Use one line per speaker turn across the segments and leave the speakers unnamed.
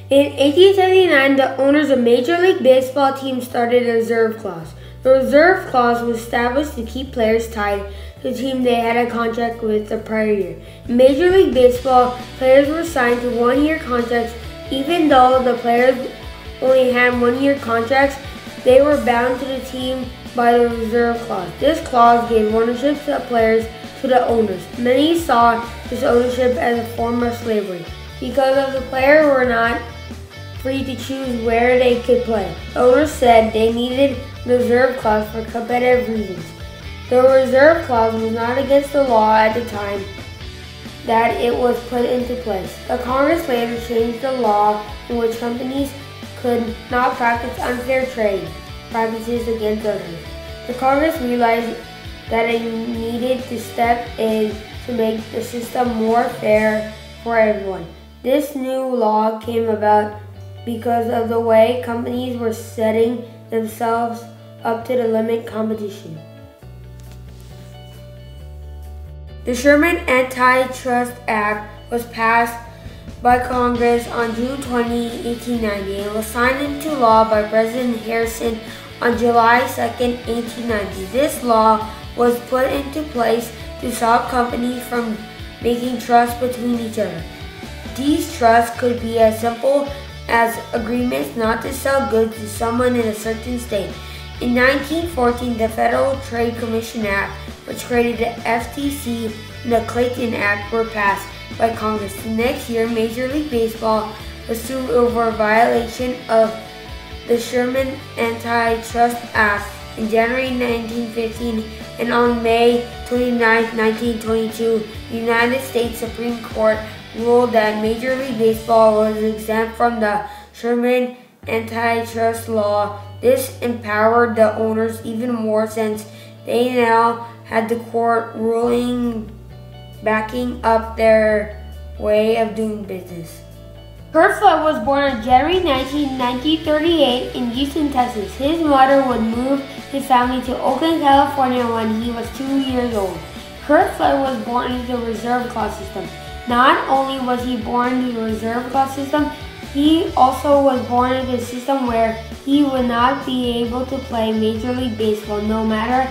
In 1879, the owners of Major League Baseball teams started a reserve clause. The reserve clause was established to keep players tied to the team they had a contract with the prior year. In Major League Baseball, players were signed to one-year contracts. Even though the players only had one-year contracts, they were bound to the team by the reserve clause. This clause gave ownership to the players to the owners. Many saw this ownership as a form of slavery because of the players were not free to choose where they could play. The owners said they needed the reserve clause for competitive reasons. The reserve clause was not against the law at the time that it was put into place. The Congress later changed the law in which companies could not practice unfair trade practices against others. The Congress realized that it needed to step in to make the system more fair for everyone. This new law came about because of the way companies were setting themselves up to limit competition. The Sherman Antitrust Act was passed by Congress on June 20, 1890 and was signed into law by President Harrison on July 2, 1890. This law was put into place to stop companies from making trusts between each other. These trusts could be as simple as agreements not to sell goods to someone in a certain state. In 1914, the Federal Trade Commission Act, which created the FTC, and the Clayton Act were passed by Congress. The next year, Major League Baseball was sued over a violation of the Sherman Antitrust Act in January 1915, and on May 29, 1922, the United States Supreme Court ruled that Major League Baseball was exempt from the Sherman Antitrust Law. This empowered the owners even more since they now had the court ruling backing up their way of doing business. Curt Flood was born on January 19, 1938 in Houston, Texas. His mother would move his family to Oakland, California when he was 2 years old. Curt Flood was born into the reserve clause system. Not only was he born into the reserve clause system, he also was born into a system where he would not be able to play Major League Baseball no matter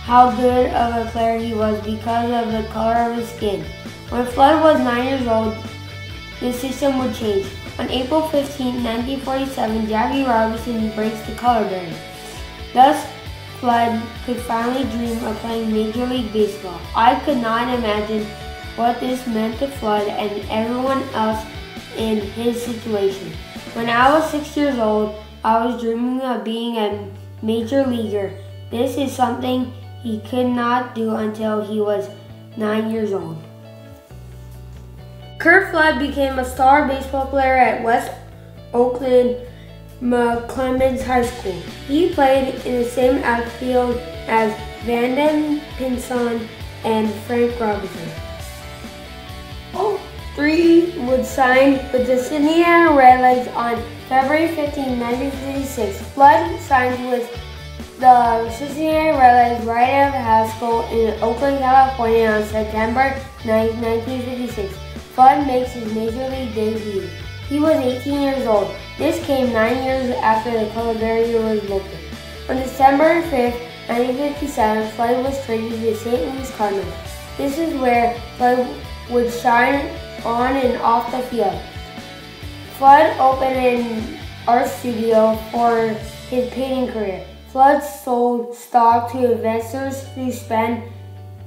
how good of a player he was because of the color of his skin. When Flood was 9 years old, the system would change. On April 15, 1947, Jackie Robinson breaks the color barrier. Thus, Flood could finally dream of playing Major League Baseball. I could not imagine what this meant to Flood and everyone else in his situation. When I was 6 years old, I was dreaming of being a major leaguer. This is something he could not do until he was 9 years old. Curt Flood became a star baseball player at West Oakland McClemens High School. He played in the same outfield as Vanden Pinson and Frank Robinson. All three would sign with the Cincinnati Redlegs on February 15, 1956. Flood signed with the Cincinnati Redlegs right out of high school in Oakland, California on September 9, 1956. Flood makes his Major League debut. He was 18 years old. This came 9 years after the color barrier was broken. On December 5, 1957, Flood was traded to the St. Louis Cardinals. This is where Flood would shine on and off the field. Flood opened an art studio for his painting career. Flood sold stock to investors who spent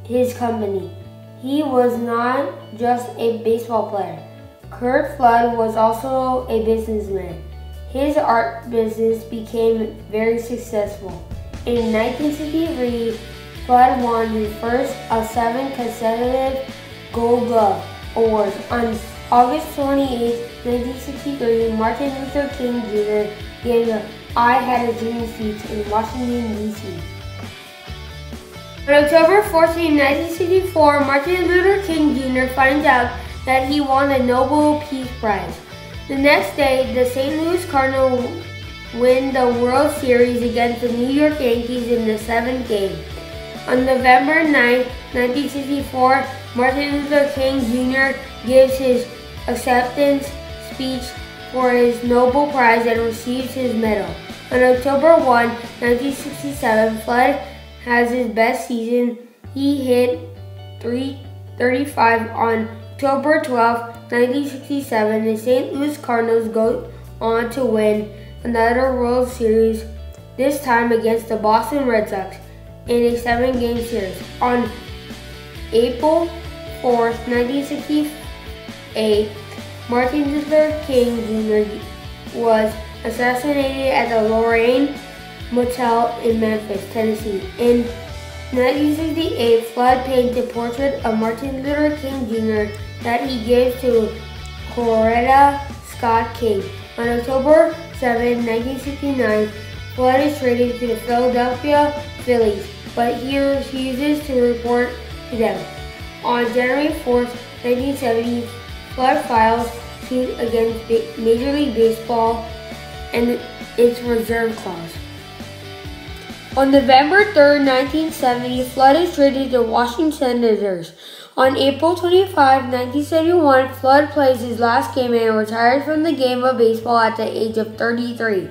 his company. He was not just a baseball player. Curt Flood was also a businessman. His art business became very successful. In 1963, Flood won his first of 7 consecutive Gold Glove Awards. On August 28, 1963, Martin Luther King Jr. gave the I Had a Dream speech in Washington, D.C. On October 14, 1964, Martin Luther King Jr. finds out that he won the Nobel Peace Prize. The next day, the St. Louis Cardinals win the World Series against the New York Yankees in the 7th game. On November 9, 1964, Martin Luther King Jr. gives his acceptance speech for his Nobel Prize and receives his medal. On October 1, 1967, Flood has his best season. He hit .335 on October 12, 1967. The St. Louis Cardinals go on to win another World Series, this time against the Boston Red Sox in a 7-game series. On April 4, 1968, Martin Luther King Jr. was assassinated at the Lorraine Motel in Memphis, Tennessee. In 1968, Flood painted a portrait of Martin Luther King Jr. that he gave to Coretta Scott King. On October 7, 1969, Flood is traded to the Philadelphia Phillies, but he refuses to report to them. On January 4, 1970, Flood files suit against Major League Baseball and its reserve clause. On November 3, 1970, Flood is traded to the Washington Senators. On April 25, 1971, Flood plays his last game and retires from the game of baseball at the age of 33.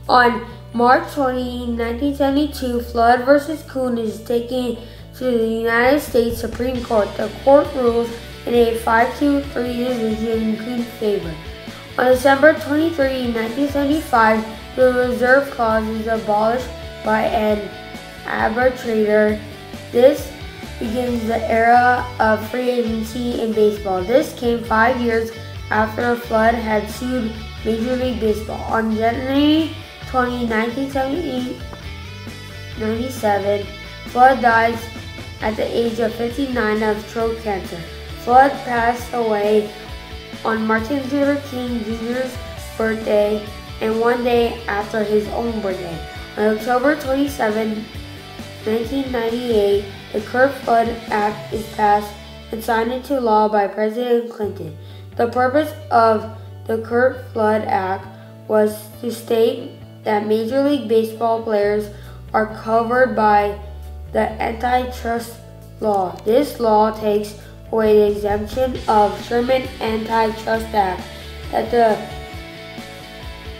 On March 20, 1972, Flood v. Kuhn is taken to the United States Supreme Court. The court rules in a 5-3 decision in Kuhn's favor. On December 23, 1975, the reserve clause is abolished by an arbitrator. This begins the era of free agency in baseball. This came 5 years after Flood had sued Major League Baseball. On January 20, 1997, Flood dies at the age of 59 of throat cancer. Flood passed away on Martin Luther King Jr.'s birthday and one day after his own birthday. On October 27, 1998, the Curt-Flood Act is passed and signed into law by President Clinton. The purpose of the Curt-Flood Act was to state that Major League Baseball players are covered by the antitrust law. This law takes away the exemption of Sherman Antitrust Act that the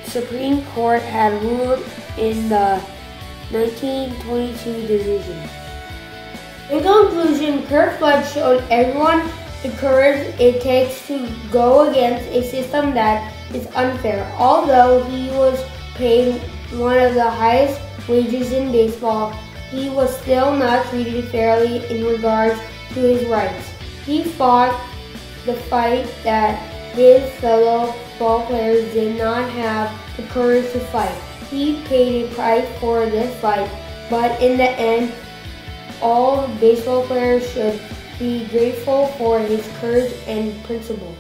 Supreme Court had ruled in the 1922 decision. In conclusion, Curt-Flood showed everyone the courage it takes to go against a system that is unfair. Although he was paid one of the highest wages in baseball, he was still not treated fairly in regards to his rights. He fought the fight that his fellow ball players did not have the courage to fight. He paid a price for this fight, but in the end, all baseball players should be grateful for his courage and principle.